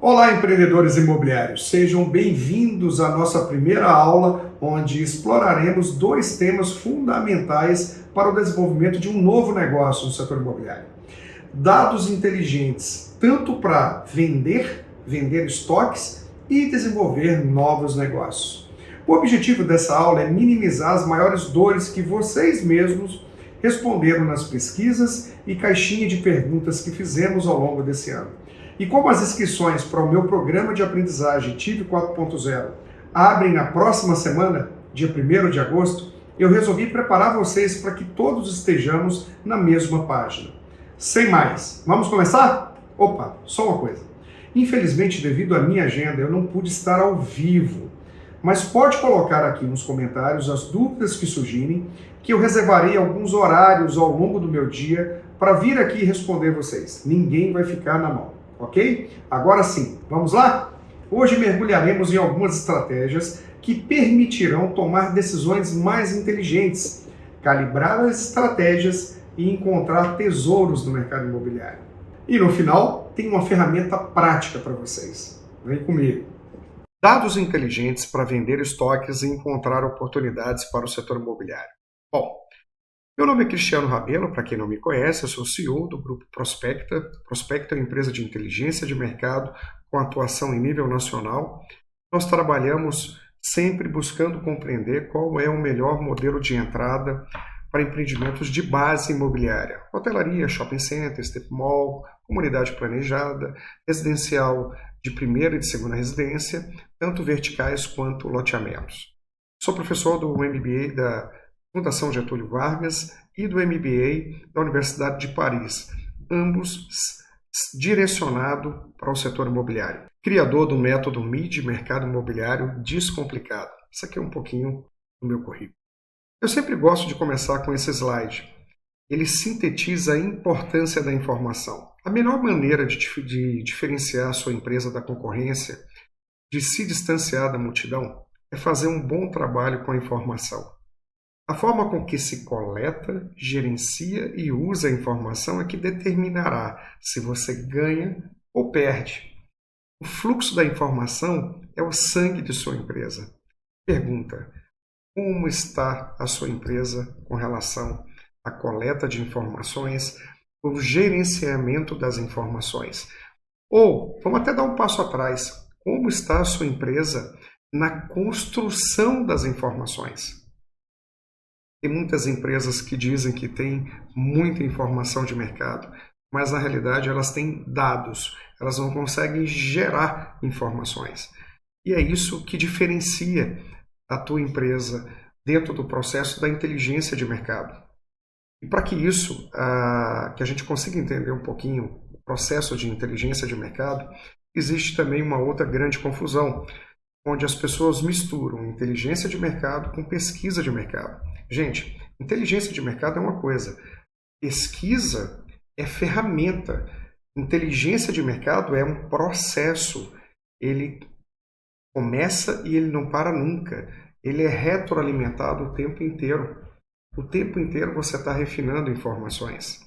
Olá, empreendedores imobiliários! Sejam bem-vindos à nossa primeira aula, onde exploraremos dois temas fundamentais para o desenvolvimento de um novo negócio no setor imobiliário. Dados inteligentes, tanto para vender estoques e desenvolver novos negócios. O objetivo dessa aula é minimizar as maiores dores que vocês mesmos responderam nas pesquisas e caixinha de perguntas que fizemos ao longo desse ano. E como as inscrições para o meu programa de aprendizagem TIV 4.0 abrem na próxima semana, dia 1º de agosto, eu resolvi preparar vocês para que todos estejamos na mesma página. Sem mais, vamos começar? Opa, só uma coisa. Infelizmente, devido à minha agenda, eu não pude estar ao vivo, mas pode colocar aqui nos comentários as dúvidas que surgirem, que eu reservarei alguns horários ao longo do meu dia para vir aqui responder vocês. Ninguém vai ficar na mão, ok? Agora sim, vamos lá? Hoje mergulharemos em algumas estratégias que permitirão tomar decisões mais inteligentes, calibrar as estratégias e encontrar tesouros no mercado imobiliário. E no final, tem uma ferramenta prática para vocês. Vem comigo. Dados inteligentes para vender estoques e encontrar oportunidades para o setor imobiliário. Bom, meu nome é Cristiano Rabelo, para quem não me conhece, eu sou CEO do Grupo Prospecta. Prospecta é uma empresa de inteligência de mercado com atuação em nível nacional. Nós trabalhamos sempre buscando compreender qual é o melhor modelo de entrada para empreendimentos de base imobiliária. Hotelaria, shopping center, strip mall, comunidade planejada, residencial de primeira e de segunda residência, tanto verticais quanto loteamentos. Sou professor do MBA da Fundação Getúlio Vargas e do MBA da Universidade de Paris, ambos direcionado para o setor imobiliário. Criador do método MID, Mercado Imobiliário Descomplicado. Isso aqui é um pouquinho do meu currículo. Eu sempre gosto de começar com esse slide. Ele sintetiza a importância da informação. A melhor maneira de diferenciar a sua empresa da concorrência, de se distanciar da multidão, é fazer um bom trabalho com a informação. A forma com que se coleta, gerencia e usa a informação é que determinará se você ganha ou perde. O fluxo da informação é o sangue de sua empresa. Pergunta: como está a sua empresa com relação à coleta de informações, o gerenciamento das informações? Ou, vamos até dar um passo atrás, como está a sua empresa na construção das informações? Tem muitas empresas que dizem que têm muita informação de mercado, mas na realidade elas têm dados, elas não conseguem gerar informações. E é isso que diferencia a tua empresa dentro do processo da inteligência de mercado. E para que isso, que a gente consiga entender um pouquinho o processo de inteligência de mercado, existe também uma outra grande confusão, onde as pessoas misturam inteligência de mercado com pesquisa de mercado. Gente, inteligência de mercado é uma coisa, pesquisa é ferramenta, inteligência de mercado é um processo, ele começa e ele não para nunca, ele é retroalimentado o tempo inteiro. O tempo inteiro você está refinando informações.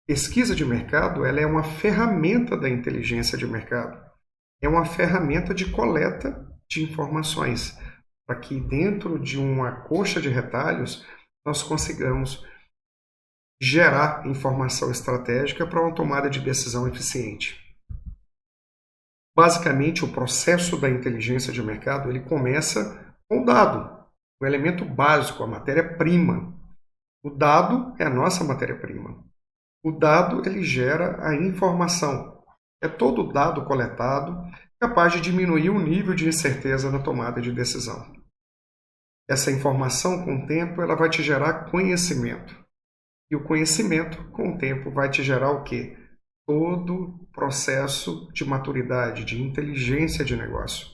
Pesquisa de mercado ela é uma ferramenta da inteligência de mercado, é uma ferramenta de coleta de informações, para que dentro de uma coxa de retalhos nós consigamos gerar informação estratégica para uma tomada de decisão eficiente. Basicamente, o processo da inteligência de mercado ele começa com o dado, o elemento básico, a matéria-prima. O dado é a nossa matéria-prima. O dado ele gera a informação. É todo o dado coletado capaz de diminuir o nível de incerteza na tomada de decisão. Essa informação, com o tempo, ela vai te gerar conhecimento. E o conhecimento, com o tempo, vai te gerar o quê? Todo o processo de maturidade, de inteligência de negócio.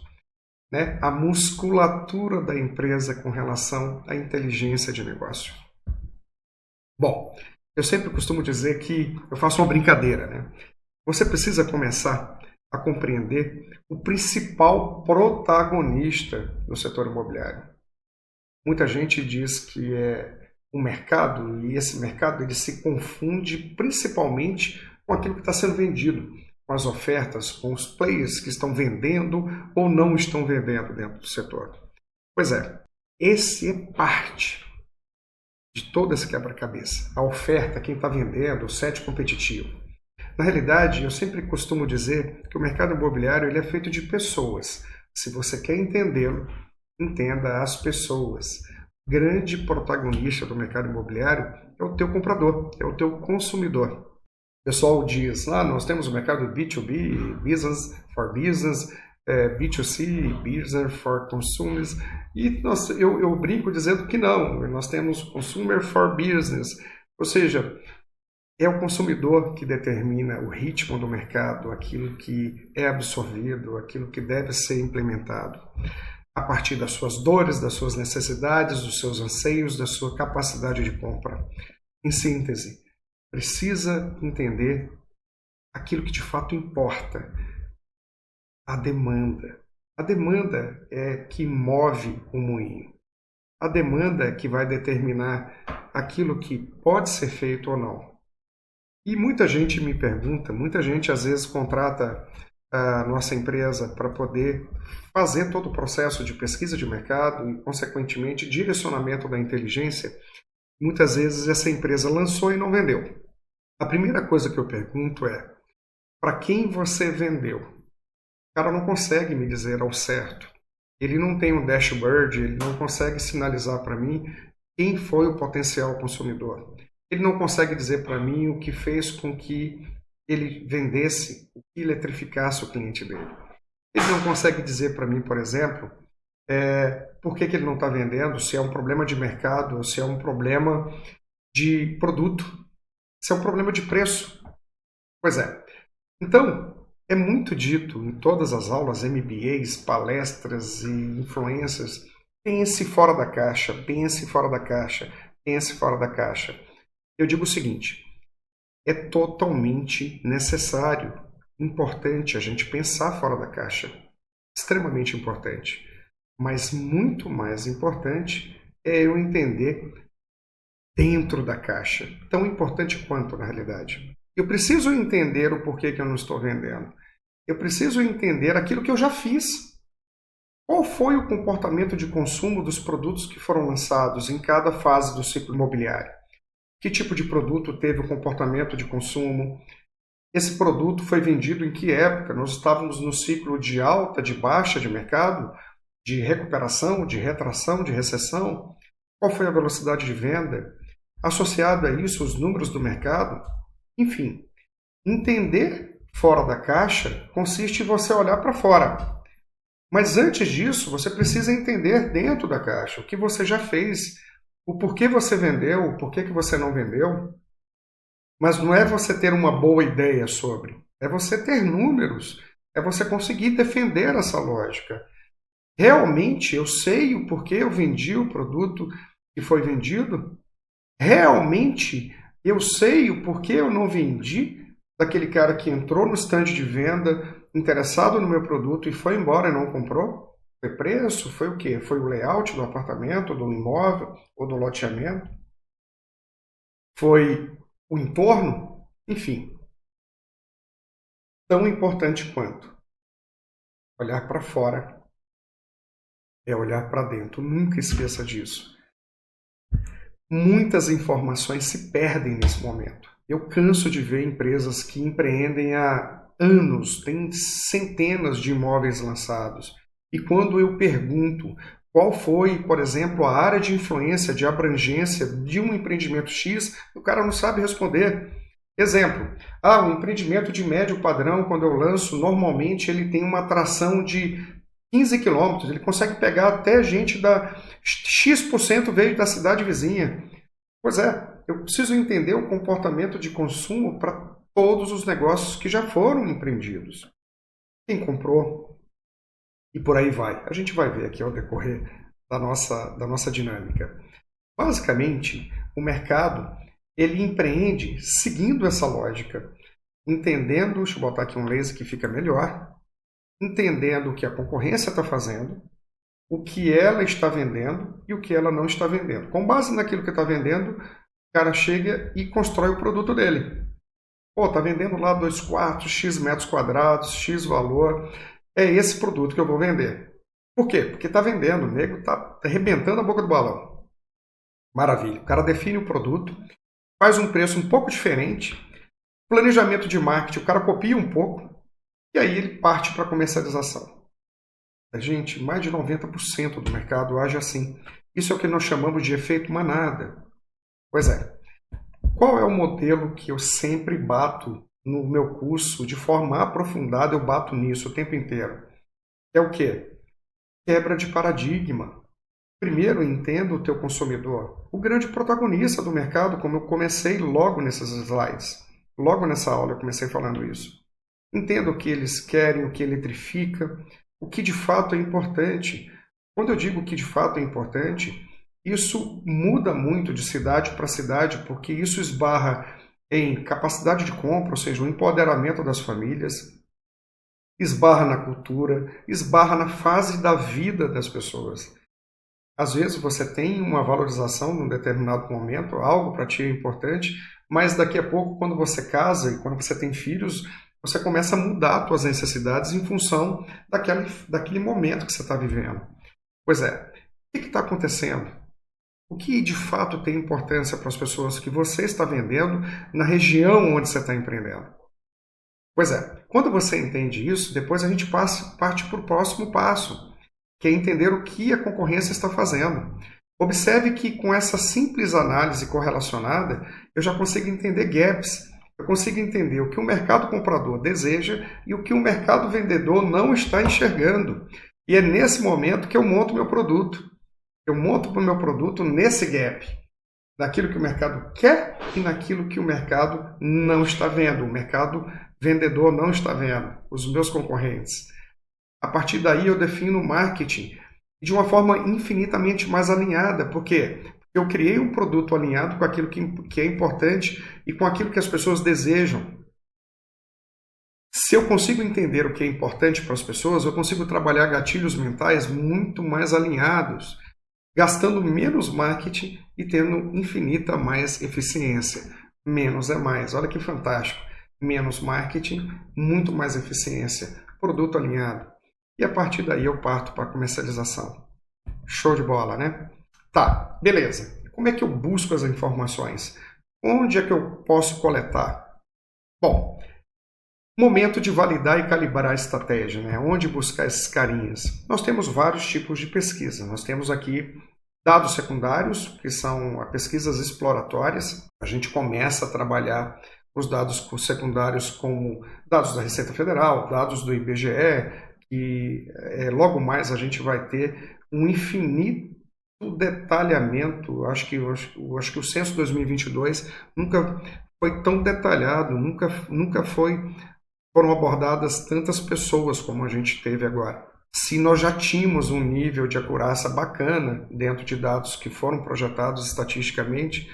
Né? A musculatura da empresa com relação à inteligência de negócio. Bom, eu sempre costumo dizer que eu faço uma brincadeira, né? Você precisa começar a compreender o principal protagonista no setor imobiliário. Muita gente diz que é o mercado, e esse mercado ele se confunde principalmente com aquilo que está sendo vendido. com as ofertas, com os players que estão vendendo ou não estão vendendo dentro do setor. Pois é, esse é parte de todo esse quebra-cabeça. A oferta, quem está vendendo, o set competitivo. Na realidade, eu sempre costumo dizer que o mercado imobiliário ele é feito de pessoas. Se você quer entendê-lo, entenda as pessoas. O grande protagonista do mercado imobiliário é o teu comprador, é o teu consumidor. O pessoal diz, nós temos o mercado B2B, Business for Business, B2C, Business for Consumers, e eu brinco dizendo que não, nós temos Consumer for Business, ou seja, é o consumidor que determina o ritmo do mercado, aquilo que é absorvido, aquilo que deve ser implementado, a partir das suas dores, das suas necessidades, dos seus anseios, da sua capacidade de compra. Em síntese, precisa entender aquilo que de fato importa, a demanda. A demanda é que move o moinho. A demanda é que vai determinar aquilo que pode ser feito ou não. E muita gente me pergunta, muita gente às vezes contrata a nossa empresa para poder fazer todo o processo de pesquisa de mercado e, consequentemente, direcionamento da inteligência. Muitas vezes essa empresa lançou e não vendeu. A primeira coisa que eu pergunto é, para quem você vendeu? O cara não consegue me dizer ao certo. Ele não tem um dashboard, ele não consegue sinalizar para mim quem foi o potencial consumidor. Ele não consegue dizer para mim o que fez com que ele vendesse, o que eletrificasse o cliente dele. Ele não consegue dizer para mim, por exemplo, por que ele não está vendendo, se é um problema de mercado, ou se é um problema de produto, se é um problema de preço. Pois é. Então, é muito dito em todas as aulas, MBAs, palestras e influências, pense fora da caixa, pense fora da caixa, pense fora da caixa. Eu digo o seguinte, é totalmente necessário, importante a gente pensar fora da caixa, extremamente importante, mas muito mais importante é eu entender dentro da caixa, tão importante quanto na realidade. Eu preciso entender o porquê que eu não estou vendendo, eu preciso entender aquilo que eu já fiz. Qual foi o comportamento de consumo dos produtos que foram lançados em cada fase do ciclo imobiliário? Que tipo de produto teve o comportamento de consumo? Esse produto foi vendido em que época? Nós estávamos no ciclo de alta, de baixa de mercado, de recuperação, de retração, de recessão? Qual foi a velocidade de venda? Associado a isso, os números do mercado? Enfim, entender fora da caixa consiste em você olhar para fora. Mas antes disso, você precisa entender dentro da caixa o que você já fez, o porquê você vendeu, o porquê que você não vendeu. Mas não é você ter uma boa ideia sobre, é você ter números, é você conseguir defender essa lógica. Realmente eu sei o porquê eu vendi o produto que foi vendido? Realmente eu sei o porquê eu não vendi daquele cara que entrou no stand de venda interessado no meu produto e foi embora e não comprou? Foi preço? Foi o quê? Foi o layout do apartamento, do imóvel ou do loteamento? Foi o entorno? Enfim. Tão importante quanto olhar para fora é olhar para dentro. Nunca esqueça disso. Muitas informações se perdem nesse momento. Eu canso de ver empresas que empreendem há anos, têm centenas de imóveis lançados. E quando eu pergunto qual foi, por exemplo, a área de influência, de abrangência de um empreendimento X, o cara não sabe responder. Exemplo, um empreendimento de médio padrão, quando eu lanço, normalmente ele tem uma atração de 15 quilômetros, ele consegue pegar até gente da X% veio da cidade vizinha. Pois é, eu preciso entender o comportamento de consumo para todos os negócios que já foram empreendidos. Quem comprou? E por aí vai. A gente vai ver aqui ao decorrer da nossa dinâmica. Basicamente, o mercado ele empreende seguindo essa lógica, entendendo, deixa eu botar aqui um laser que fica melhor, entendendo o que a concorrência está fazendo, o que ela está vendendo e o que ela não está vendendo. Com base naquilo que está vendendo, o cara chega e constrói o produto dele. Pô, tá vendendo lá 2 quartos, X metros quadrados, X valor. É esse produto que eu vou vender. Por quê? Porque tá vendendo, o nego tá arrebentando a boca do balão. Maravilha. O cara define o produto, faz um preço um pouco diferente, planejamento de marketing, o cara copia um pouco, e aí ele parte para a comercialização. Gente, mais de 90% do mercado age assim. Isso é o que nós chamamos de efeito manada. Pois é. Qual é o modelo que eu sempre bato no meu curso, de forma aprofundada, eu bato nisso o tempo inteiro? É o quê? Quebra de paradigma. Primeiro, entenda o teu consumidor, o grande protagonista do mercado, como eu comecei logo nesses slides. Logo nessa aula eu comecei falando isso. Entenda o que eles querem, o que eletrifica, o que de fato é importante. Quando eu digo que de fato é importante, isso muda muito de cidade para cidade, porque isso esbarra em capacidade de compra, ou seja, o empoderamento das famílias, esbarra na cultura, esbarra na fase da vida das pessoas. Às vezes você tem uma valorização num determinado momento, algo para ti é importante, mas daqui a pouco, quando você casa e quando você tem filhos, você começa a mudar as tuas necessidades em função daquele momento que você está vivendo. Pois é, o que está acontecendo? O que de fato tem importância para as pessoas que você está vendendo na região onde você está empreendendo? Pois é, quando você entende isso, depois a gente parte para o próximo passo, que é entender o que a concorrência está fazendo. Observe que com essa simples análise correlacionada, eu já consigo entender gaps, eu consigo entender o que o mercado comprador deseja e o que o mercado vendedor não está enxergando. E é nesse momento que eu monto meu produto. Eu monto o meu produto nesse gap, naquilo que o mercado quer e naquilo que o mercado não está vendo, o mercado vendedor não está vendo, os meus concorrentes. A partir daí eu defino o marketing de uma forma infinitamente mais alinhada. Por quê? Porque eu criei um produto alinhado com aquilo que é importante e com aquilo que as pessoas desejam. Se eu consigo entender o que é importante para as pessoas, eu consigo trabalhar gatilhos mentais muito mais alinhados, gastando menos marketing e tendo infinita mais eficiência. Menos é mais. Olha que fantástico. Menos marketing, muito mais eficiência. Produto alinhado. E a partir daí eu parto para a comercialização. Show de bola, né? Tá, beleza. Como é que eu busco as informações? Onde é que eu posso coletar? Bom, momento de validar e calibrar a estratégia, né? Onde buscar esses carinhas? Nós temos vários tipos de pesquisa. Nós temos aqui dados secundários, que são pesquisas exploratórias. A gente começa a trabalhar os dados secundários como dados da Receita Federal, dados do IBGE, e logo mais a gente vai ter um infinito detalhamento. Acho que o censo 2022 nunca foi tão detalhado, nunca foram abordadas tantas pessoas como a gente teve agora. Se nós já tínhamos um nível de acurácia bacana dentro de dados que foram projetados estatisticamente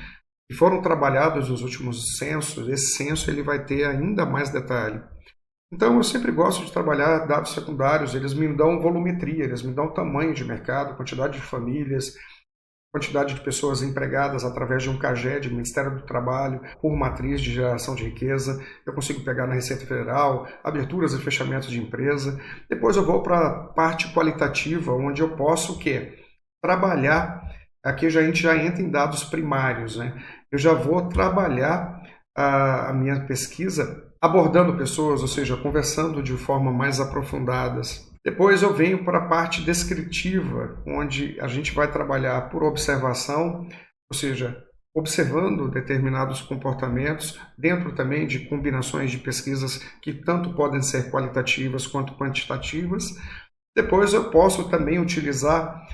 e foram trabalhados nos últimos censos, esse censo ele vai ter ainda mais detalhe. Então, eu sempre gosto de trabalhar dados secundários, eles me dão volumetria, eles me dão tamanho de mercado, quantidade de famílias, quantidade de pessoas empregadas através de um CAGED, Ministério do Trabalho, por matriz de geração de riqueza. Eu consigo pegar na Receita Federal, aberturas e fechamentos de empresa. Depois eu vou para a parte qualitativa, onde eu posso o quê? Trabalhar. Aqui a gente já entra em dados primários, né? Eu já vou trabalhar a minha pesquisa abordando pessoas, ou seja, conversando de forma mais aprofundadas. Depois eu venho para a parte descritiva, onde a gente vai trabalhar por observação, ou seja, observando determinados comportamentos, dentro também de combinações de pesquisas que tanto podem ser qualitativas quanto quantitativas. Depois eu posso também utilizar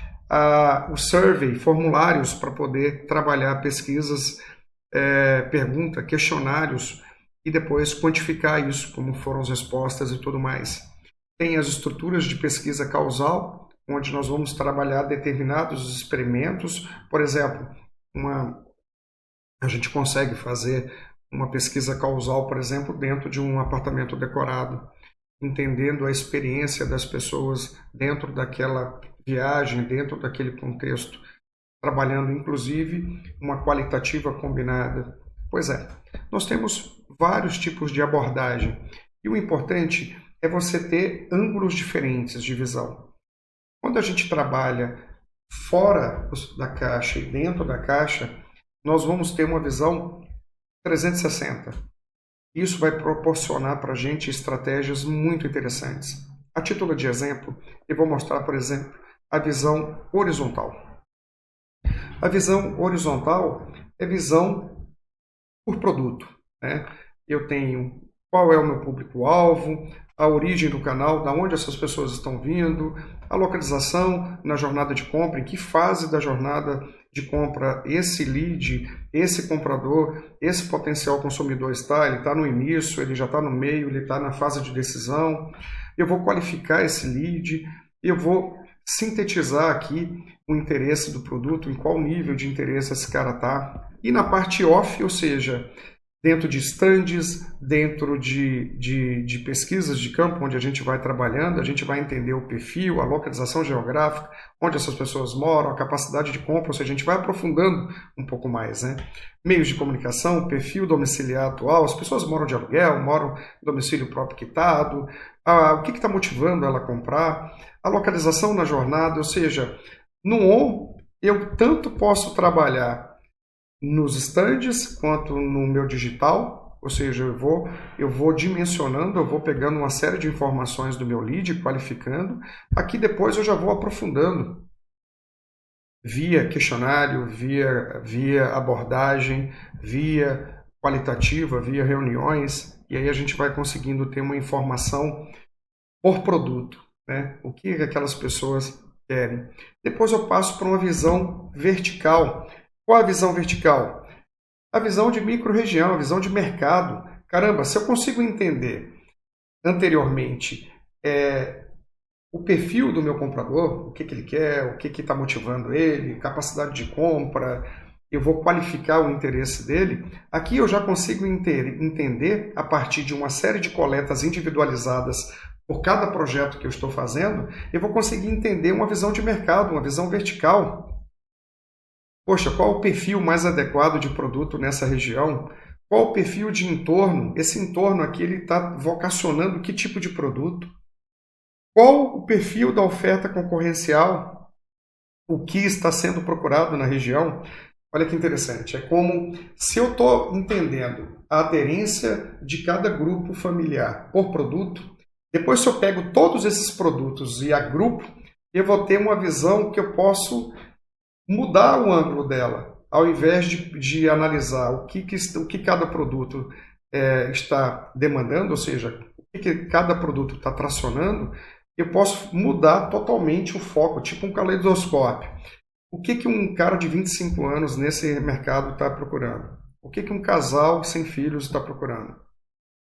o survey, formulários para poder trabalhar pesquisas, questionários, e depois quantificar isso, como foram as respostas e tudo mais. Tem as estruturas de pesquisa causal, onde nós vamos trabalhar determinados experimentos. Por exemplo, a gente consegue fazer uma pesquisa causal, por exemplo, dentro de um apartamento decorado, entendendo a experiência das pessoas dentro daquela viagem, dentro daquele contexto, trabalhando inclusive uma qualitativa combinada. Pois é, nós temos vários tipos de abordagem. E o importante é você ter ângulos diferentes de visão. Quando a gente trabalha fora da caixa e dentro da caixa, nós vamos ter uma visão 360. Isso vai proporcionar para a gente estratégias muito interessantes. A título de exemplo, eu vou mostrar, por exemplo, a visão horizontal. A visão horizontal é visão por produto, né? Eu tenho qual é o meu público-alvo, a origem do canal, da onde essas pessoas estão vindo, a localização na jornada de compra, em que fase da jornada de compra esse lead, esse comprador, esse potencial consumidor está. Ele está no início, ele já está no meio, ele está na fase de decisão. Eu vou qualificar esse lead, eu vou sintetizar aqui o interesse do produto, em qual nível de interesse esse cara está. E na parte off, ou seja, dentro de estandes, dentro de pesquisas de campo, onde a gente vai trabalhando, a gente vai entender o perfil, a localização geográfica, onde essas pessoas moram, a capacidade de compra, ou seja, a gente vai aprofundando um pouco mais, né? Meios de comunicação, perfil domiciliar atual, as pessoas moram de aluguel, moram em domicílio próprio quitado, o que está motivando ela a comprar, a localização na jornada, ou seja, no on, eu tanto posso trabalhar nos estandes quanto no meu digital, ou seja, eu vou dimensionando, eu vou pegando uma série de informações do meu lead, qualificando. Aqui depois eu já vou aprofundando via questionário, via abordagem, via qualitativa, via reuniões, e aí a gente vai conseguindo ter uma informação por produto, né? O que aquelas pessoas querem. Depois eu passo para uma visão vertical. Qual a visão vertical? A visão de micro-região, a visão de mercado. Caramba, se eu consigo entender anteriormente o perfil do meu comprador, o que ele quer, o que está motivando ele, capacidade de compra, eu vou qualificar o interesse dele, aqui eu já consigo entender, a partir de uma série de coletas individualizadas por cada projeto que eu estou fazendo, eu vou conseguir entender uma visão de mercado, uma visão vertical. Poxa, qual o perfil mais adequado de produto nessa região? Qual o perfil de entorno? Esse entorno aqui ele está vocacionando que tipo de produto? Qual o perfil da oferta concorrencial? O que está sendo procurado na região? Olha que interessante. É como se eu estou entendendo a aderência de cada grupo familiar por produto, depois se eu pego todos esses produtos e agrupo, eu vou ter uma visão que eu posso mudar o ângulo dela, ao invés de analisar o que cada produto está demandando, ou seja, o que cada produto está tracionando, eu posso mudar totalmente o foco, tipo um caleidoscópio. O que um cara de 25 anos nesse mercado está procurando? O que um casal sem filhos está procurando?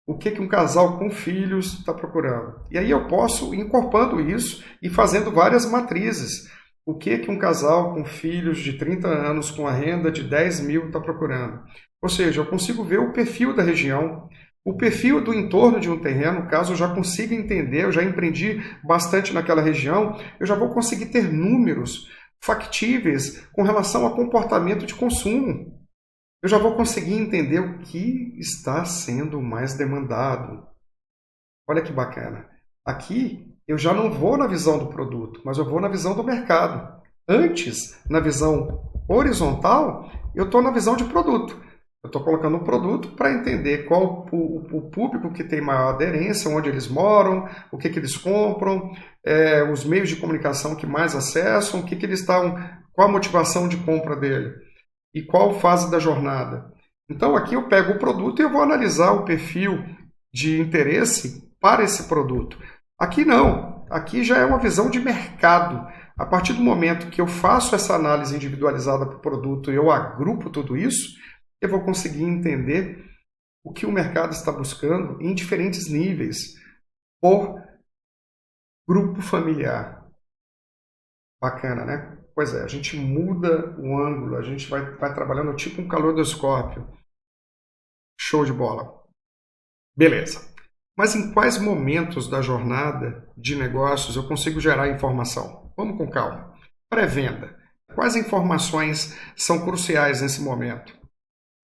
O que um casal com filhos está procurando? E aí eu posso ir incorporando isso e fazendo várias matrizes. O que um casal com filhos de 30 anos com a renda de 10 mil está procurando? Ou seja, eu consigo ver o perfil da região, o perfil do entorno de um terreno, caso eu já consiga entender, eu já empreendi bastante naquela região, eu já vou conseguir ter números factíveis com relação ao comportamento de consumo. Eu já vou conseguir entender o que está sendo mais demandado. Olha que bacana. Aqui eu já não vou na visão do produto, mas eu vou na visão do mercado. Antes, na visão horizontal, eu estou na visão de produto. Eu estou colocando um produto para entender qual o público que tem maior aderência, onde eles moram, o que eles compram, os meios de comunicação que mais acessam, eles estão, qual a motivação de compra dele e qual fase da jornada. Então aqui eu pego o produto e eu vou analisar o perfil de interesse para esse produto. Aqui não, aqui já é uma visão de mercado. A partir do momento que eu faço essa análise individualizada para o produto e eu agrupo tudo isso, eu vou conseguir entender o que o mercado está buscando em diferentes níveis, por grupo familiar. Bacana, né? Pois é, a gente muda o ângulo, a gente vai trabalhando tipo um caleidoscópio. Show de bola. Beleza. Mas em quais momentos da jornada de negócios eu consigo gerar informação? Vamos com calma. Pré-venda. Quais informações são cruciais nesse momento?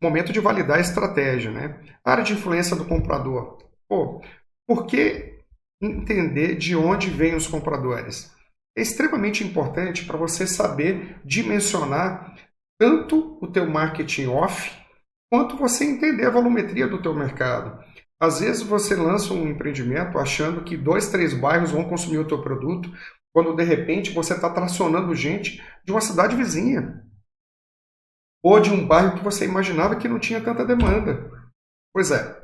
Momento de validar a estratégia, né? Área de influência do comprador. Pô, por que entender de onde vêm os compradores? É extremamente importante para você saber dimensionar tanto o teu marketing off, quanto você entender a volumetria do teu mercado. Às vezes você lança um empreendimento achando que 2, 3 bairros vão consumir o teu produto, quando de repente você está tracionando gente de uma cidade vizinha ou de um bairro que você imaginava que não tinha tanta demanda. Pois é,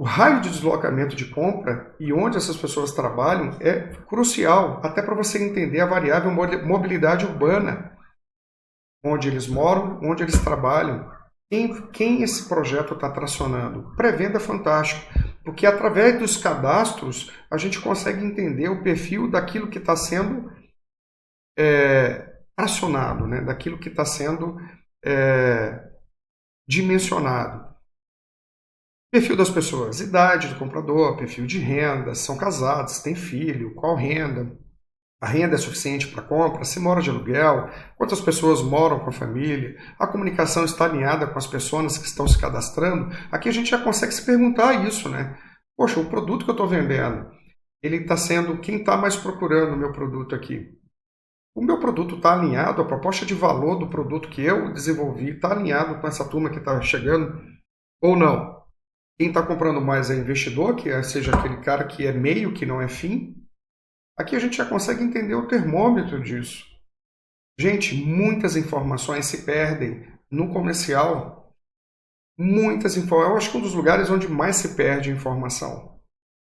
o raio de deslocamento de compra e onde essas pessoas trabalham é crucial, até para você entender a variável mobilidade urbana, onde eles moram, onde eles trabalham, quem esse projeto está tracionando. Pré-venda é fantástico, porque através dos cadastros a gente consegue entender o perfil daquilo que está sendo tracionado, né? Daquilo que está sendo dimensionado. Perfil das pessoas, idade do comprador, perfil de renda, são casados, têm filho, qual renda, a renda é suficiente para compra, se mora de aluguel, quantas pessoas moram com a família, a comunicação está alinhada com as pessoas que estão se cadastrando. Aqui a gente já consegue se perguntar isso, né? Poxa, o produto que eu estou vendendo, ele está sendo, quem está mais procurando o meu produto aqui? O meu produto está alinhado, a proposta de valor do produto que eu desenvolvi está alinhado com essa turma que está chegando ou não? Quem está comprando mais é investidor, seja aquele cara que é meio, que não é fim. Aqui a gente já consegue entender o termômetro disso. Gente, muitas informações se perdem no comercial. Muitas informações. Eu acho que é um dos lugares onde mais se perde informação.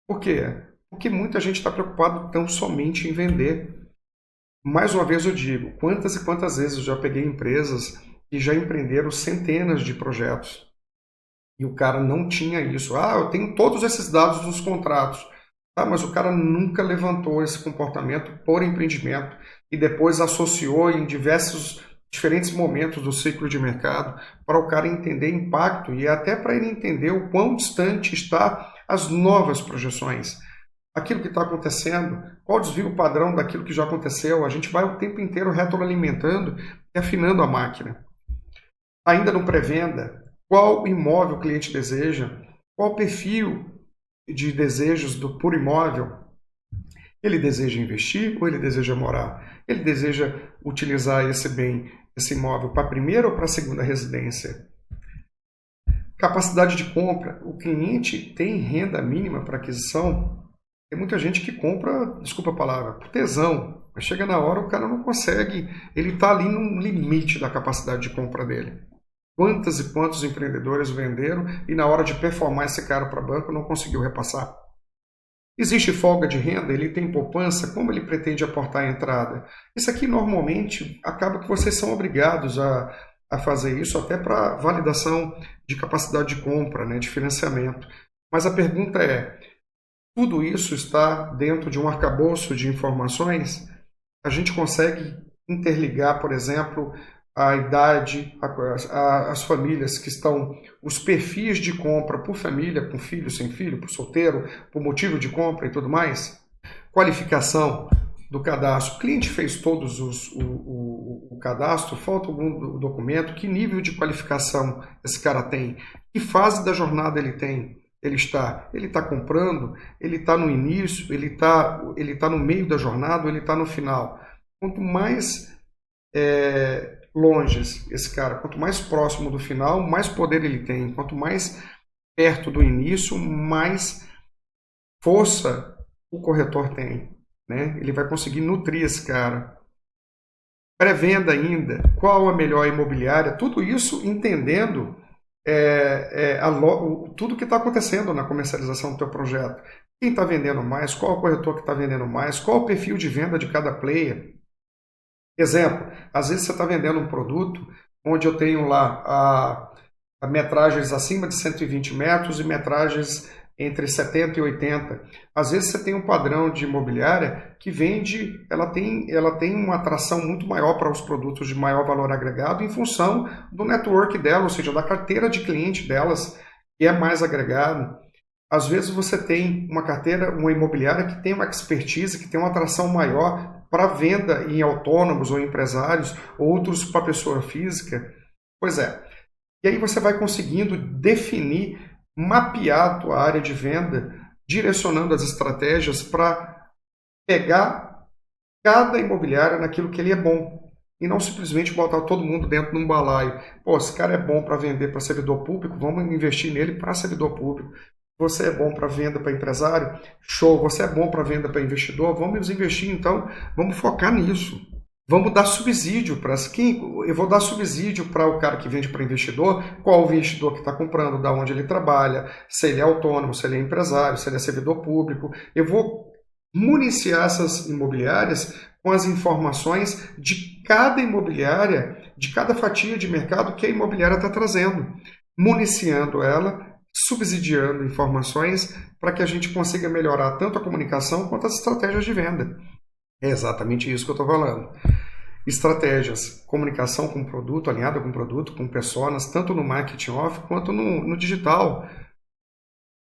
Por quê? Porque muita gente está preocupada tão somente em vender. Mais uma vez eu digo, quantas e quantas vezes eu já peguei empresas que já empreenderam centenas de projetos. E o cara não tinha isso. Ah, eu tenho todos esses dados dos contratos. Ah, mas o cara nunca levantou esse comportamento por empreendimento e depois associou em diferentes momentos do ciclo de mercado para o cara entender impacto e até para ele entender o quão distante está as novas projeções. Aquilo que está acontecendo, qual o desvio padrão daquilo que já aconteceu. A gente vai o tempo inteiro retroalimentando e afinando a máquina. Ainda no pré-venda, qual imóvel o cliente deseja, qual o perfil de desejos por imóvel. Ele deseja investir ou ele deseja morar? Ele deseja utilizar esse bem, esse imóvel para a primeira ou para a segunda residência? Capacidade de compra. O cliente tem renda mínima para aquisição? Tem muita gente que compra, desculpa a palavra, por tesão. Mas chega na hora o cara não consegue, ele está ali no limite da capacidade de compra dele. Quantas e quantos empreendedores venderam e na hora de performar esse cara para banco não conseguiu repassar? Existe folga de renda? Ele tem poupança? Como ele pretende aportar a entrada? Isso aqui normalmente acaba que vocês são obrigados a fazer isso até para validação de capacidade de compra, né, de financiamento. Mas a pergunta é, tudo isso está dentro de um arcabouço de informações? A gente consegue interligar, por exemplo, a idade, as famílias que estão, os perfis de compra por família, com filho, sem filho, por solteiro, por motivo de compra e tudo mais. Qualificação do cadastro. O cliente fez todos o cadastro, falta algum documento, que nível de qualificação esse cara tem, que fase da jornada ele tem. Ele está comprando, ele está no início, ele está no meio da jornada, ou ele está no final. Quanto mais longe esse cara, quanto mais próximo do final, mais poder ele tem. Quanto mais perto do início, mais força o corretor tem, né? Ele vai conseguir nutrir esse cara. Pré-venda ainda, qual a melhor imobiliária? Tudo isso entendendo tudo que está acontecendo na comercialização do teu projeto. Quem está vendendo mais? Qual o corretor que está vendendo mais? Qual o perfil de venda de cada player? Exemplo, às vezes você está vendendo um produto onde eu tenho lá metragens acima de 120 metros e metragens entre 70 e 80. Às vezes você tem um padrão de imobiliária que vende, ela tem uma atração muito maior para os produtos de maior valor agregado em função do network dela, ou seja, da carteira de cliente delas, que é mais agregado. Às vezes você tem uma imobiliária que tem uma expertise, que tem uma atração maior para venda em autônomos ou empresários, outros para pessoa física. Pois é, E aí você vai conseguindo definir, mapear a tua área de venda, direcionando as estratégias para pegar cada imobiliária naquilo que ele é bom. E não simplesmente botar todo mundo dentro de um balaio. Pô, esse cara é bom para vender para servidor público, vamos investir nele para servidor público. Você é bom para venda para empresário? Show. Você é bom para venda para investidor? Vamos investir então, vamos focar nisso. Vamos dar subsídio para quem? Eu vou dar subsídio para o cara que vende para investidor, qual o investidor que está comprando, da onde ele trabalha, se ele é autônomo, se ele é empresário, se ele é servidor público. Eu vou municiar essas imobiliárias com as informações de cada imobiliária, de cada fatia de mercado que a imobiliária está trazendo, municiando ela, subsidiando informações para que a gente consiga melhorar tanto a comunicação quanto as estratégias de venda. É exatamente isso que eu estou falando. Estratégias, comunicação com produto, alinhada com produto, com personas, tanto no marketing off quanto no digital.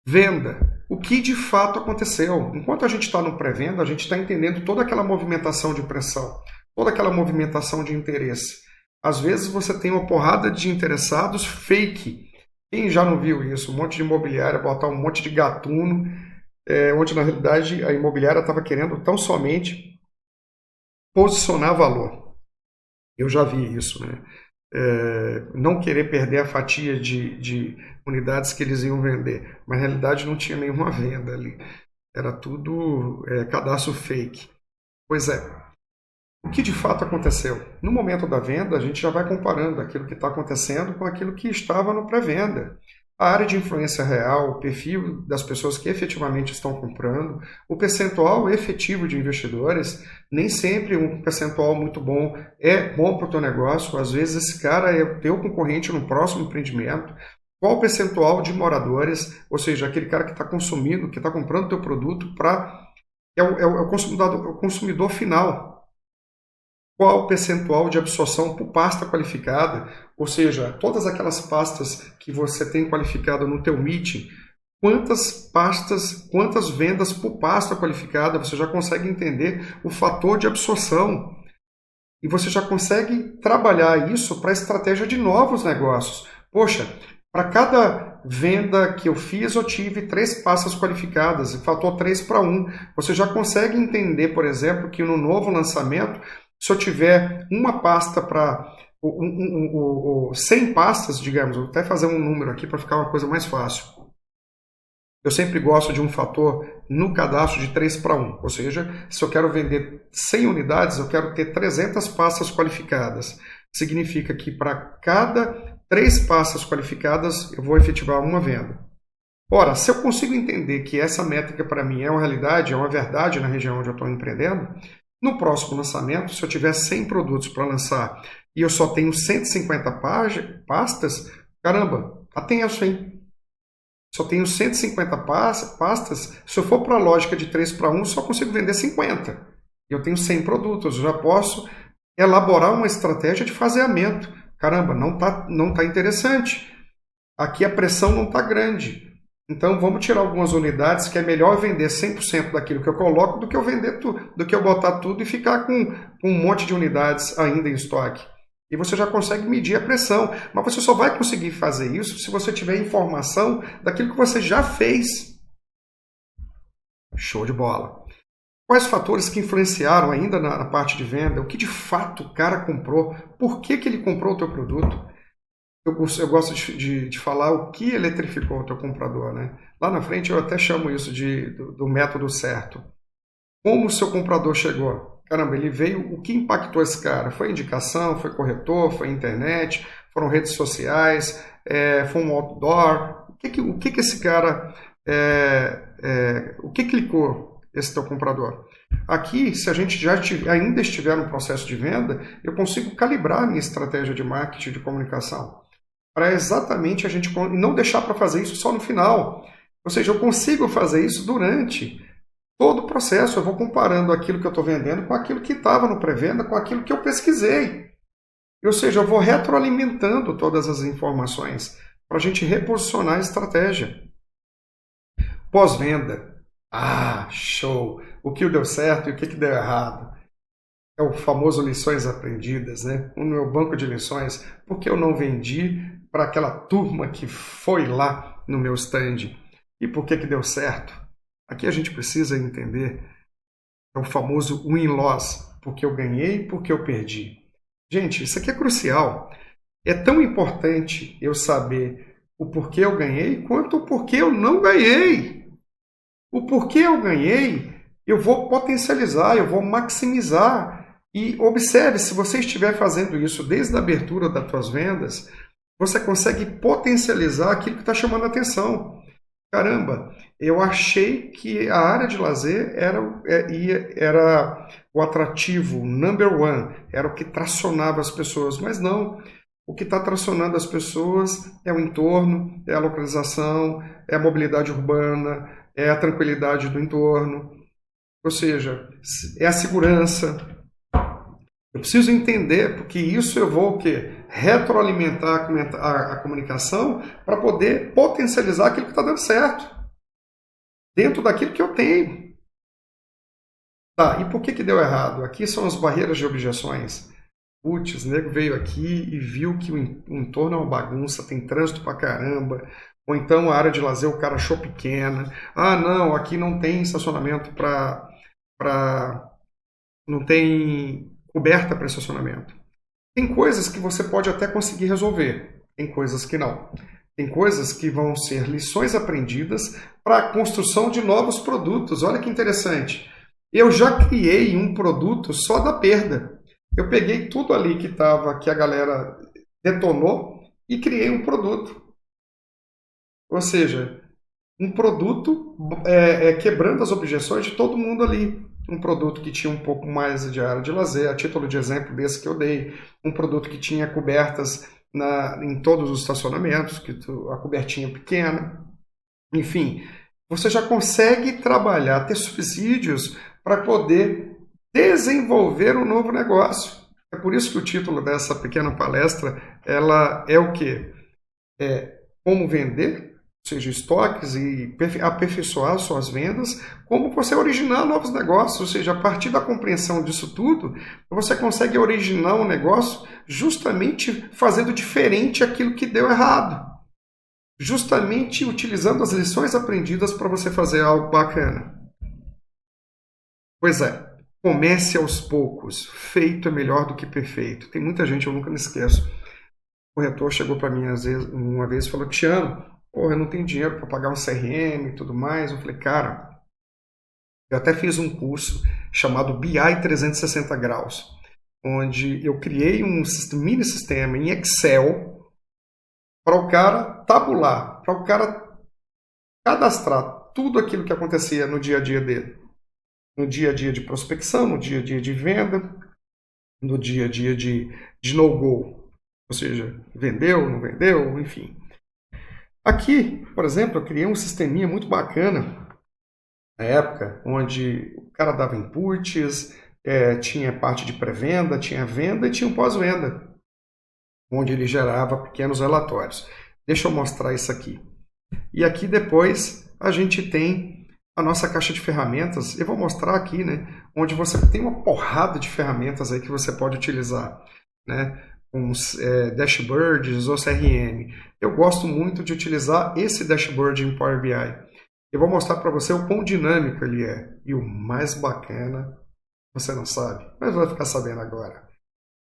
Venda. O que de fato aconteceu? Enquanto a gente está no pré-venda, a gente está entendendo toda aquela movimentação de pressão, toda aquela movimentação de interesse. Às vezes você tem uma porrada de interessados fake. Quem já não viu isso? Um monte de imobiliária, botar um monte de gatuno, onde na realidade a imobiliária estava querendo tão somente posicionar valor. Eu já vi isso, né? Não querer perder a fatia de unidades que eles iam vender, mas na realidade não tinha nenhuma venda ali, era tudo cadastro fake. Pois é, o que de fato aconteceu? No momento da venda, a gente já vai comparando aquilo que está acontecendo com aquilo que estava no pré-venda. A área de influência real, o perfil das pessoas que efetivamente estão comprando, o percentual efetivo de investidores, nem sempre um percentual muito bom é bom para o teu negócio. Às vezes esse cara é o teu concorrente no próximo empreendimento. Qual o percentual de moradores, ou seja, aquele cara que está consumindo, que está comprando o teu produto é o consumidor final. Qual o percentual de absorção por pasta qualificada, ou seja, todas aquelas pastas que você tem qualificada no teu meeting, quantas vendas por pasta qualificada, você já consegue entender o fator de absorção. E você já consegue trabalhar isso para a estratégia de novos negócios. Poxa, para cada venda que eu fiz, eu tive 3 pastas qualificadas, e fator 3:1. Você já consegue entender, por exemplo, que no novo lançamento, se eu tiver uma pasta para 100 pastas, digamos, vou até fazer um número aqui para ficar uma coisa mais fácil. Eu sempre gosto de um fator no cadastro de 3:1, ou seja, se eu quero vender 100 unidades, eu quero ter 300 pastas qualificadas. Significa que para cada 3 pastas qualificadas, eu vou efetivar uma venda. Ora, se eu consigo entender que essa métrica para mim é uma realidade, é uma verdade na região onde eu estou empreendendo, no próximo lançamento, se eu tiver 100 produtos para lançar e eu só tenho 150 pastas, caramba, atenso, hein? Só tenho 150 pastas, se eu for para a lógica de 3:1, só consigo vender 50. Eu tenho 100 produtos, eu já posso elaborar uma estratégia de faseamento. Caramba, não tá interessante. Aqui a pressão não está grande. Então vamos tirar algumas unidades, que é melhor vender 100% daquilo que eu coloco do que eu vender tudo, do que eu botar tudo e ficar com um monte de unidades ainda em estoque. E você já consegue medir a pressão, mas você só vai conseguir fazer isso se você tiver informação daquilo que você já fez. Show de bola. Quais fatores que influenciaram ainda na parte de venda? O que de fato o cara comprou? Por que ele comprou o teu produto? Eu gosto de falar o que eletrificou o teu comprador, né? Lá na frente eu até chamo isso do método certo. Como o seu comprador chegou? Caramba, ele veio, o que impactou esse cara? Foi indicação, foi corretor, foi internet, foram redes sociais, foi um outdoor? O que esse cara, o que clicou esse teu comprador? Aqui, se a gente ainda estiver no processo de venda, eu consigo calibrar a minha estratégia de marketing, de comunicação, para exatamente a gente não deixar para fazer isso só no final. Ou seja, eu consigo fazer isso durante todo o processo. Eu vou comparando aquilo que eu estou vendendo com aquilo que estava no pré-venda, com aquilo que eu pesquisei. Ou seja, eu vou retroalimentando todas as informações para a gente reposicionar a estratégia. Pós-venda. Ah, show! O que deu certo e o que deu errado. É o famoso lições aprendidas, né? No meu banco de lições, porque eu não vendi para aquela turma que foi lá no meu stand. E por que deu certo? Aqui a gente precisa entender, é o famoso win-loss, porque eu ganhei, porque eu perdi. Gente, isso aqui é crucial. É tão importante eu saber o porquê eu ganhei, quanto o porquê eu não ganhei. O porquê eu ganhei, eu vou potencializar, eu vou maximizar. E observe, se você estiver fazendo isso desde a abertura das suas vendas, você consegue potencializar aquilo que está chamando a atenção. Caramba, eu achei que a área de lazer era o atrativo number one, era o que tracionava as pessoas, mas não. O que está tracionando as pessoas é o entorno, é a localização, é a mobilidade urbana, é a tranquilidade do entorno, ou seja, é a segurança. Eu preciso entender, porque isso eu vou o quê? Retroalimentar a comunicação para poder potencializar aquilo que está dando certo, dentro daquilo que eu tenho. Tá, e por que deu errado? Aqui são as barreiras de objeções. Putz, o nego veio aqui e viu que o entorno é uma bagunça, tem trânsito pra caramba, ou então a área de lazer o cara achou pequena. Ah, não, aqui não tem estacionamento não tem coberta para estacionamento. Tem coisas que você pode até conseguir resolver, tem coisas que não. Tem coisas que vão ser lições aprendidas para a construção de novos produtos. Olha que interessante. Eu já criei um produto só da perda. Eu peguei tudo ali que estava, que a galera detonou e criei um produto. Ou seja, um produto quebrando as objeções de todo mundo ali. Um produto que tinha um pouco mais de área de lazer, a título de exemplo desse que eu dei. Um produto que tinha cobertas em todos os estacionamentos, a cobertinha pequena. Enfim, você já consegue trabalhar, ter subsídios para poder desenvolver um novo negócio. É por isso que o título dessa pequena palestra, ela é o quê? É como vender, ou seja, estoques e aperfeiçoar suas vendas, como você originar novos negócios, ou seja, a partir da compreensão disso tudo, você consegue originar um negócio justamente fazendo diferente aquilo que deu errado. Justamente utilizando as lições aprendidas para você fazer algo bacana. Pois é, comece aos poucos. Feito é melhor do que perfeito. Tem muita gente, eu nunca me esqueço. O corretor chegou para mim uma vez e falou: Tiano, porra, eu não tenho dinheiro para pagar um CRM e tudo mais. Eu falei: cara, eu até fiz um curso chamado BI 360 graus, onde eu criei um mini sistema em Excel para o cara tabular, para o cara cadastrar tudo aquilo que acontecia no dia a dia dele. No dia a dia de prospecção, no dia a dia de venda, no dia a dia de no-go. Ou seja, vendeu, não vendeu, enfim. Aqui, por exemplo, eu criei um sisteminha muito bacana na época, onde o cara dava inputs, tinha parte de pré-venda, tinha venda e tinha um pós-venda, onde ele gerava pequenos relatórios. Deixa eu mostrar isso aqui. E aqui depois a gente tem a nossa caixa de ferramentas. Eu vou mostrar aqui, né, onde você tem uma porrada de ferramentas aí que você pode utilizar, né, uns dashboards ou CRM. Eu gosto muito de utilizar esse dashboard em Power BI. Eu vou mostrar para você o quão dinâmico ele é. E o mais bacana, você não sabe, mas vai ficar sabendo agora.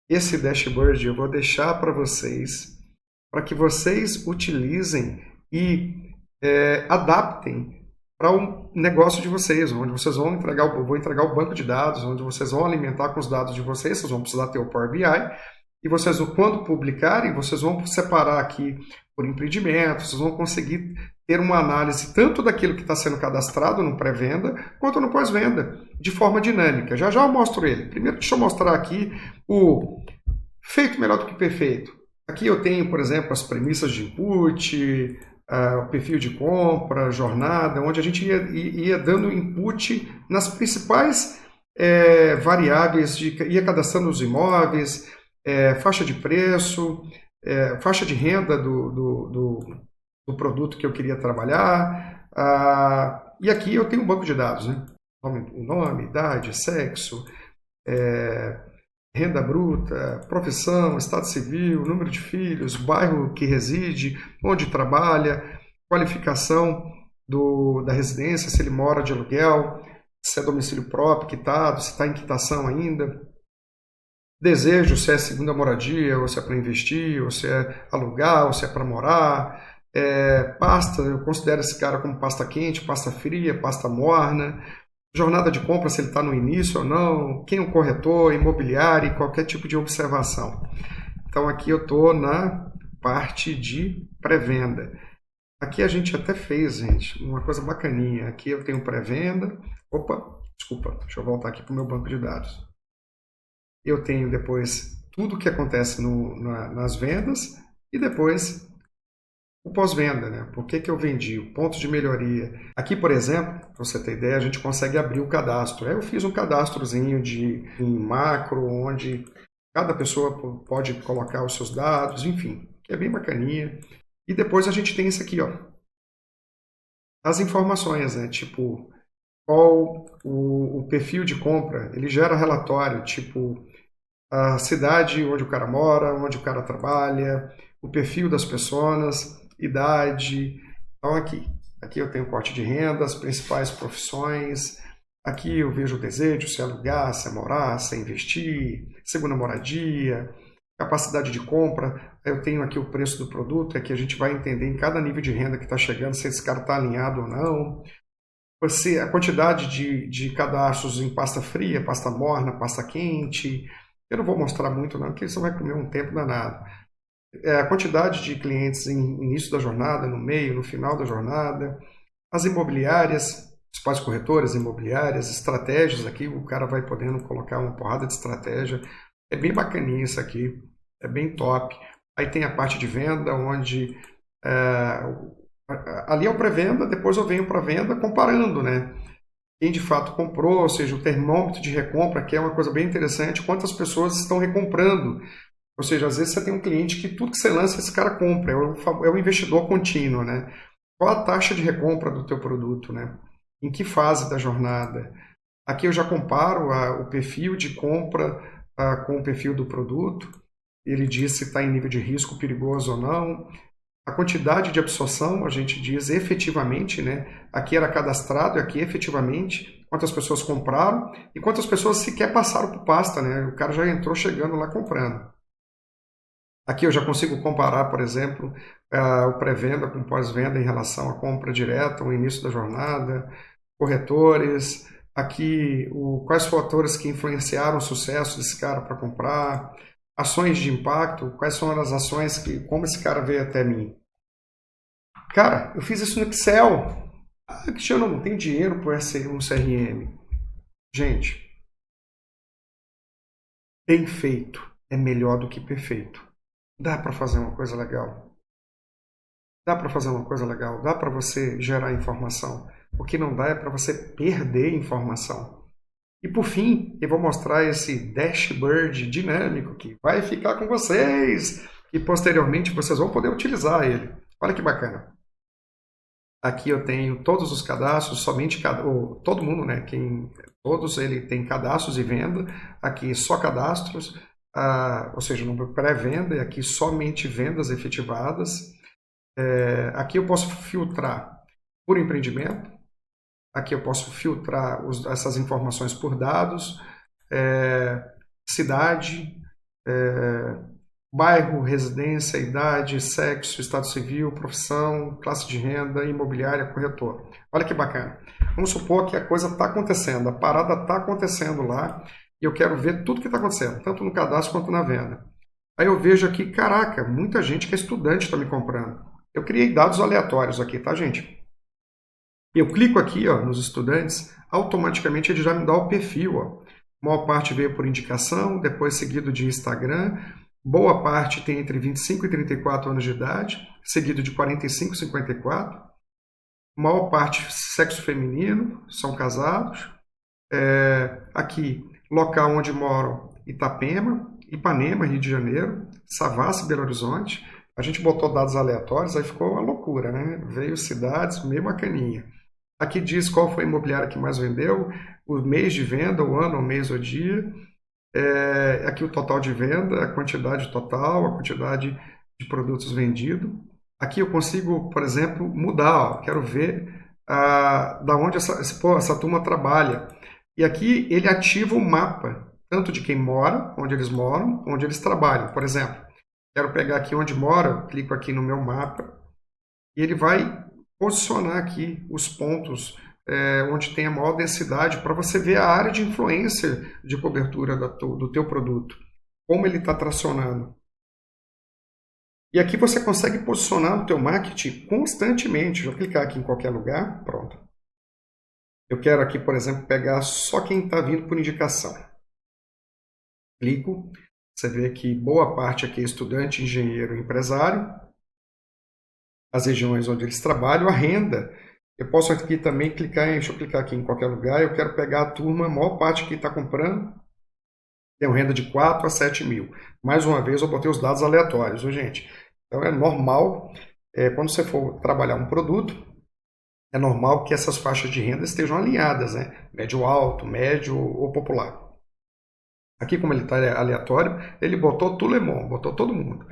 Esse dashboard eu vou deixar para vocês, para que vocês utilizem e adaptem para o negócio de vocês, onde vocês vão vou entregar o banco de dados, onde vocês vão alimentar com os dados de vocês, vocês vão precisar ter o Power BI, e vocês, quando publicarem, vocês vão separar aqui por empreendimento, vocês vão conseguir ter uma análise tanto daquilo que está sendo cadastrado no pré-venda, quanto no pós-venda, de forma dinâmica. Já já eu mostro ele. Primeiro deixa eu mostrar aqui o feito melhor do que perfeito. Aqui eu tenho, por exemplo, as premissas de input, o perfil de compra, jornada, onde a gente ia dando input nas principais variáveis, ia cadastrando os imóveis, faixa de preço, faixa de renda do produto que eu queria trabalhar. E aqui eu tenho um banco de dados, né? Nome, idade, sexo, renda bruta, profissão, estado civil, número de filhos, bairro que reside, onde trabalha, qualificação da residência, se ele mora de aluguel, se é domicílio próprio, quitado, se está em quitação ainda. Desejo, se é segunda moradia, ou se é para investir, ou se é alugar, ou se é para morar. Pasta, eu considero esse cara como pasta quente, pasta fria, pasta morna. Jornada de compra, se ele está no início ou não. Quem é o corretor, imobiliário, qualquer tipo de observação. Então aqui eu estou na parte de pré-venda. Aqui a gente até fez, gente, uma coisa bacaninha. Aqui eu tenho pré-venda. Opa, desculpa, deixa eu voltar aqui para o meu banco de dados. Eu tenho depois tudo o que acontece nas vendas e depois o pós-venda, né? Por que eu vendi? O ponto de melhoria. Aqui, por exemplo, para você ter ideia, a gente consegue abrir o cadastro. Eu fiz um cadastrozinho em macro, onde cada pessoa pode colocar os seus dados, enfim, que é bem bacaninha. E depois a gente tem isso aqui, ó. As informações, né? Tipo, qual o perfil de compra, ele gera relatório, tipo, a cidade onde o cara mora, onde o cara trabalha, o perfil das pessoas, idade. Então aqui eu tenho corte de renda, as principais profissões. Aqui eu vejo o desejo, se é alugar, se é morar, se é investir, segunda moradia, capacidade de compra. Eu tenho aqui o preço do produto, é que a gente vai entender em cada nível de renda que está chegando, se esse cara está alinhado ou não. A quantidade de cadastros em pasta fria, pasta morna, pasta quente. Eu não vou mostrar muito não, porque isso vai comer um tempo danado. A quantidade de clientes em início da jornada, no meio, no final da jornada. As imobiliárias, principais corretoras imobiliárias, estratégias aqui, o cara vai podendo colocar uma porrada de estratégia. É bem bacaninha isso aqui, é bem top. Aí tem a parte de venda, onde ali é o pré-venda, depois eu venho para a venda comparando, né? Quem de fato comprou, ou seja, o termômetro de recompra, que é uma coisa bem interessante, quantas pessoas estão recomprando. Ou seja, às vezes você tem um cliente que tudo que você lança, esse cara compra, é o investidor contínuo, né? Qual a taxa de recompra do teu produto, né? Em que fase da jornada? Aqui eu já comparo o perfil de compra com o perfil do produto. Ele diz se está em nível de risco perigoso ou não. A quantidade de absorção, a gente diz efetivamente, né? Aqui era cadastrado e aqui efetivamente quantas pessoas compraram e quantas pessoas sequer passaram por pasta, né? O cara já entrou chegando lá comprando. Aqui eu já consigo comparar, por exemplo, o pré-venda com pós-venda em relação à compra direta, o início da jornada, corretores, aqui quais fatores que influenciaram o sucesso desse cara para comprar, ações de impacto, quais são as ações como esse cara veio até mim. Cara, eu fiz isso no Excel. Cristiano, não tem dinheiro para um CRM. Gente, bem feito é melhor do que perfeito. Dá para fazer uma coisa legal. Dá para fazer uma coisa legal. Dá para você gerar informação. O que não dá é para você perder informação. E por fim, eu vou mostrar esse dashboard dinâmico que vai ficar com vocês. E posteriormente vocês vão poder utilizar ele. Olha que bacana. Aqui eu tenho todos os cadastros, todo mundo, né? Todos ele tem cadastros e venda. Aqui só cadastros, ou seja, no pré-venda, e aqui somente vendas efetivadas. Aqui eu posso filtrar por empreendimento. Aqui eu posso filtrar essas informações por dados, cidade, bairro, residência, idade, sexo, estado civil, profissão, classe de renda, imobiliária, corretor. Olha que bacana. Vamos supor que a coisa está acontecendo, a parada está acontecendo lá e eu quero ver tudo que está acontecendo, tanto no cadastro quanto na venda. Aí eu vejo aqui, caraca, muita gente que é estudante está me comprando. Eu criei dados aleatórios aqui, tá, gente? Eu clico aqui, ó, nos estudantes, automaticamente ele já me dá o perfil. Ó. A maior parte veio por indicação, depois seguido de Instagram. Boa parte tem entre 25 e 34 anos de idade, seguido de 45 e 54. A maior parte sexo feminino, são casados. Aqui, local onde moram, Ipanema, Rio de Janeiro, Savassi, Belo Horizonte. A gente botou dados aleatórios, aí ficou uma loucura, né? Veio cidades, meio bacaninha. Aqui diz qual foi a imobiliária que mais vendeu, o mês de venda, o ano, o mês, o dia. Aqui o total de venda, a quantidade total, a quantidade de produtos vendidos. Aqui eu consigo, por exemplo, mudar, ó, quero ver da onde essa turma trabalha. E aqui ele ativa o mapa, tanto de quem mora, onde eles moram, onde eles trabalham. Por exemplo, quero pegar aqui onde mora, clico aqui no meu mapa, e ele vai posicionar aqui os pontos onde tem a maior densidade para você ver a área de influência de cobertura do teu produto, como ele está tracionando. E aqui você consegue posicionar o teu marketing constantemente. Vou clicar aqui em qualquer lugar, pronto. Eu quero aqui, por exemplo, pegar só quem está vindo por indicação. Clico, você vê que boa parte aqui é estudante, engenheiro, empresário. As regiões onde eles trabalham, a renda. Eu posso aqui também clicar, deixa eu clicar aqui em qualquer lugar, eu quero pegar a turma, a maior parte que está comprando, tem uma renda de 4 a 7 mil. Mais uma vez, eu botei os dados aleatórios, viu, gente? Então, é normal, quando você for trabalhar um produto, é normal que essas faixas de renda estejam alinhadas, né? Médio alto, médio ou popular. Aqui, como ele está aleatório, ele botou tout le monde, botou todo mundo.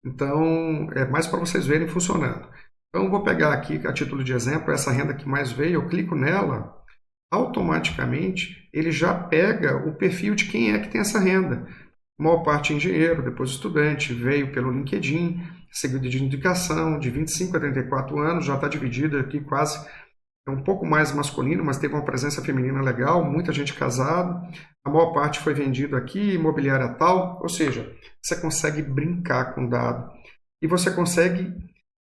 Então, é mais para vocês verem funcionando. Então, eu vou pegar aqui, a título de exemplo, essa renda que mais veio, eu clico nela, automaticamente ele já pega o perfil de quem é que tem essa renda. A maior parte engenheiro, depois estudante, veio pelo LinkedIn, seguido de indicação, de 25 a 34 anos, já está dividido aqui quase, é um pouco mais masculino, mas teve uma presença feminina legal, muita gente casada, a maior parte foi vendido aqui, imobiliária tal, ou seja, você consegue brincar com o dado e você consegue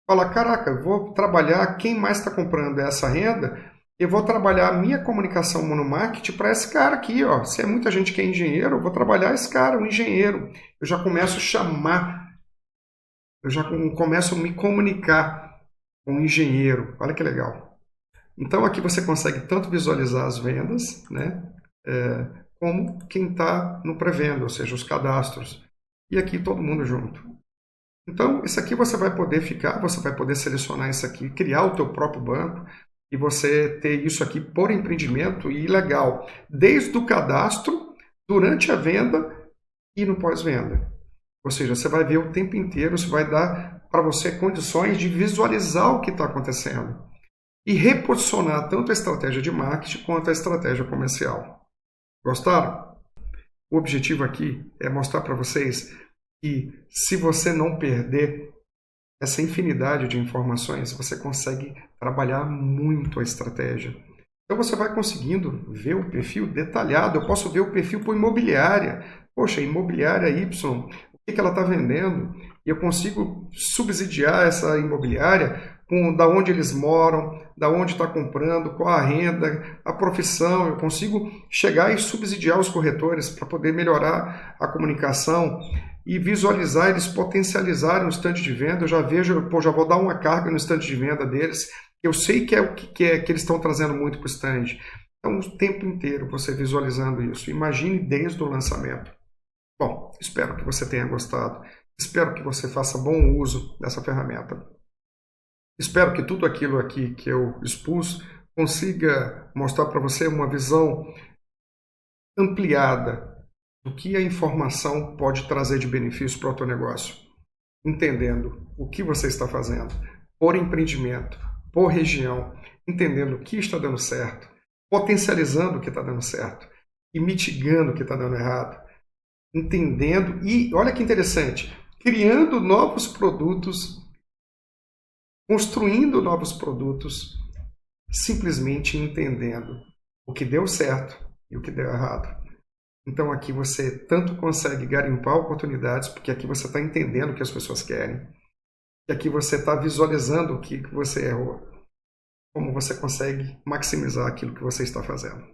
falar, caraca, eu vou trabalhar, quem mais está comprando essa renda, eu vou trabalhar a minha comunicação no marketing para esse cara aqui, ó. Se é muita gente que é engenheiro, eu vou trabalhar esse cara, um engenheiro. Eu já começo a chamar, eu já começo a me comunicar com um engenheiro. Olha que legal. Então aqui você consegue tanto visualizar as vendas, né, como quem está no pré-venda, ou seja, os cadastros. E aqui todo mundo junto. Então isso aqui você vai poder você vai poder selecionar isso aqui, criar o teu próprio banco, e você ter isso aqui por empreendimento e legal, desde o cadastro, durante a venda e no pós-venda. Ou seja, você vai ver o tempo inteiro, isso vai dar para você condições de visualizar o que está acontecendo e reposicionar tanto a estratégia de marketing quanto a estratégia comercial. Gostaram? O objetivo aqui é mostrar para vocês que se você não perder essa infinidade de informações, você consegue trabalhar muito a estratégia. Então você vai conseguindo ver o perfil detalhado. Eu posso ver o perfil por imobiliária. Poxa, imobiliária Y, o que ela está vendendo? E eu consigo subsidiar essa imobiliária com da onde eles moram, da onde está comprando, qual a renda, a profissão. Eu consigo chegar e subsidiar os corretores para poder melhorar a comunicação e visualizar eles potencializarem o estande de venda. Eu já vejo, já vou dar uma carga no estande de venda deles. Eu sei que é o que eles estão trazendo muito para o estande. Então, o tempo inteiro você visualizando isso. Imagine desde o lançamento. Bom, espero que você tenha gostado. Espero que você faça bom uso dessa ferramenta. Espero que tudo aquilo aqui que eu expus consiga mostrar para você uma visão ampliada do que a informação pode trazer de benefício para o teu negócio, entendendo o que você está fazendo, por empreendimento, por região, entendendo o que está dando certo, potencializando o que está dando certo e mitigando o que está dando errado, entendendo e, olha que interessante, criando novos produtos, construindo novos produtos, simplesmente entendendo o que deu certo e o que deu errado. Então aqui você tanto consegue garimpar oportunidades, porque aqui você está entendendo o que as pessoas querem, e aqui você está visualizando o que você errou, como você consegue maximizar aquilo que você está fazendo.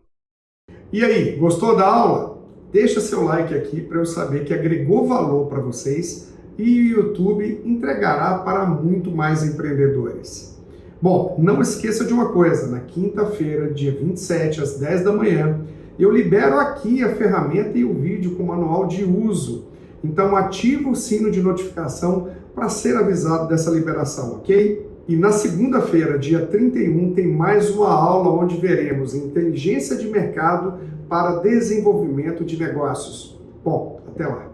E aí, gostou da aula? Deixa seu like aqui para eu saber que agregou valor para vocês e o YouTube entregará para muito mais empreendedores. Bom, não esqueça de uma coisa, na quinta-feira, dia 27, às 10 da manhã, eu libero aqui a ferramenta e o vídeo com manual de uso. Então ativa o sino de notificação para ser avisado dessa liberação, ok? E na segunda-feira, dia 31, tem mais uma aula onde veremos inteligência de mercado para desenvolvimento de negócios. Bom, até lá.